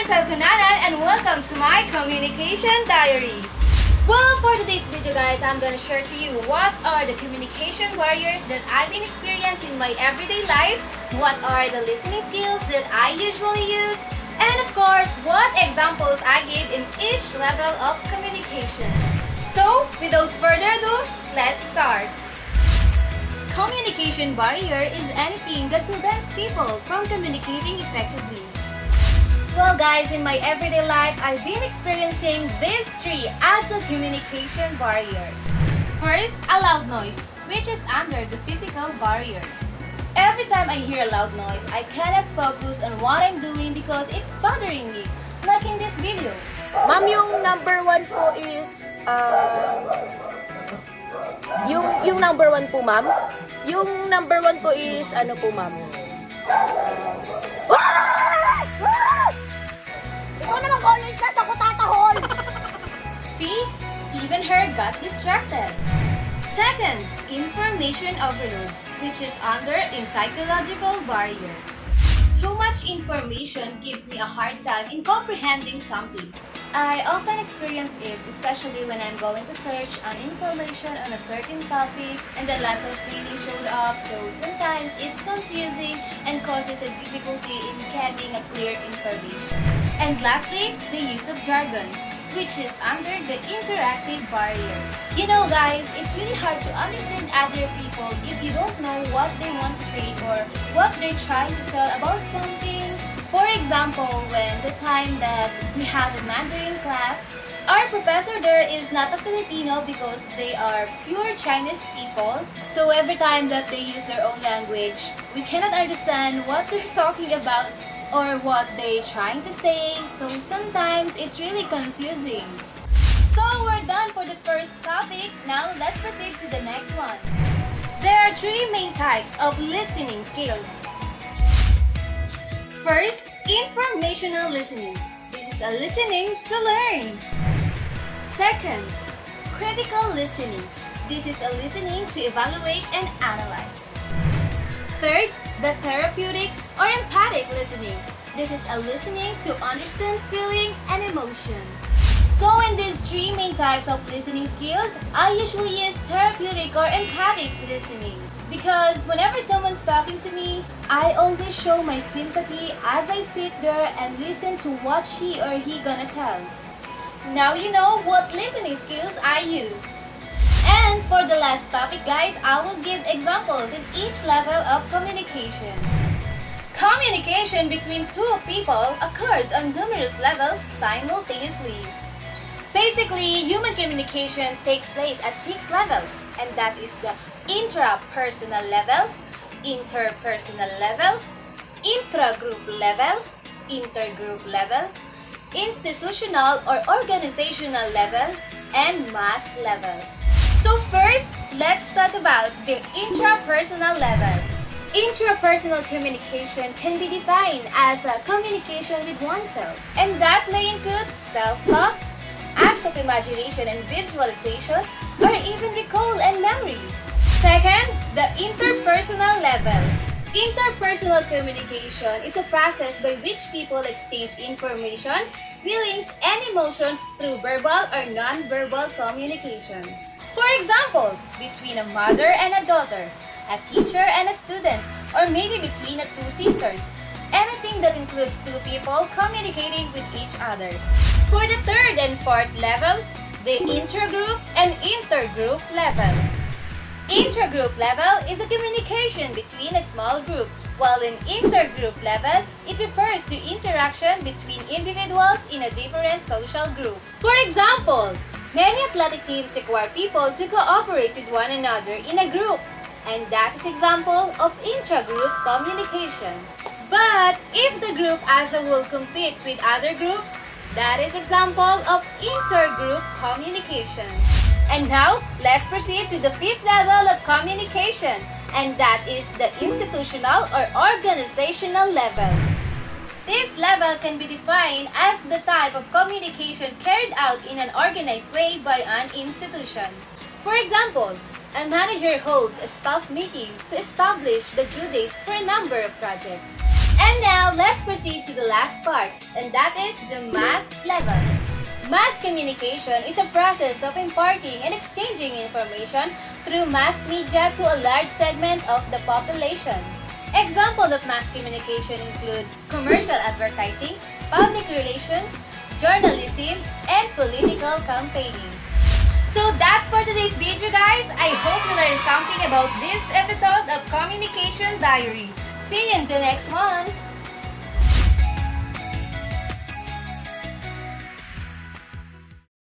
Maricel Cunanan and welcome to my Communication Diary. Well, for today's video guys, I'm gonna share to you what are the communication barriers that I've been experiencing in my everyday life, what are the listening skills that I usually use, and of course, what examples I give in each level of communication. So, without further ado, let's start. Communication barrier is anything that prevents people from communicating effectively. Well guys, in my everyday life, I've been experiencing these three as a communication barrier. First, a loud noise, which is under the physical barrier. Every time I hear a loud noise, I cannot focus on what I'm doing because it's bothering me, like in this video. Ma'am, yung number one po is, yung number one po, ma'am. Yung number one po is, ano po, ma'am? Ikaw naman college ka, ako tatahol! See? Even her got distracted. Second, information overload, which is under a psychological barrier. Too much information gives me a hard time in comprehending something. I often experience it, especially when I'm going to search on information on a certain topic and then lots of feelings showed up, so sometimes it's confusing and causes a difficulty in getting a clear information. And lastly, the use of jargons, which is under the interactive barriers. You know guys, it's really hard to understand other people if you don't know what they want to say or what they're trying to tell about something. For example, when the time that we had a Mandarin class, our professor there is not a Filipino because they are pure Chinese people. So every time that they use their own language, we cannot understand what they're talking about or what they're trying to say. So sometimes it's really confusing. So we're done for the first topic. Now let's proceed to the next one. There are three main types of listening skills. First, informational listening. This is a listening to learn. Second, critical listening. This is a listening to evaluate and analyze. Third, the therapeutic or empathic listening. This is a listening to understand feeling and emotion. So in these three main types of listening skills, I usually use therapeutic or empathic listening. Because whenever someone's talking to me, I always show my sympathy as I sit there and listen to what she or he gonna tell. Now you know what listening skills I use. And for the last topic guys, I will give examples in each level of communication. Communication between two people occurs on numerous levels simultaneously. Basically, human communication takes place at 6 levels, and that is the intrapersonal level, interpersonal level, intragroup level, intergroup level, institutional or organizational level, and mass level. So first, let's talk about the intrapersonal level. Intrapersonal communication can be defined as a communication with oneself, and that may include self-talk, acts of imagination and visualization, or even recall and memory. Second, the interpersonal level. Interpersonal communication is a process by which people exchange information, feelings, and emotion through verbal or non-verbal communication. For example, between a mother and a daughter, a teacher and a student, or maybe between the two sisters. Anything that includes two people communicating with each other. For the third and fourth level, the intragroup and intergroup level. Intragroup level is a communication between a small group, while in intergroup level, it refers to interaction between individuals in a different social group. For example, many athletic teams require people to cooperate with one another in a group, and that is example of intragroup communication. But if the group as a whole competes with other groups, that is example of intergroup communication. And now, let's proceed to the fifth level of communication, and that is the institutional or organizational level. This level can be defined as the type of communication carried out in an organized way by an institution. For example, a manager holds a staff meeting to establish the due dates for a number of projects. And now, let's proceed to the last part, and that is the mass level. Mass communication is a process of imparting and exchanging information through mass media to a large segment of the population. Example of mass communication includes commercial advertising, public relations, journalism, and political campaigning. So that's for today's video, guys. I hope you learned something about this episode of Communication Diary. See you in the next one!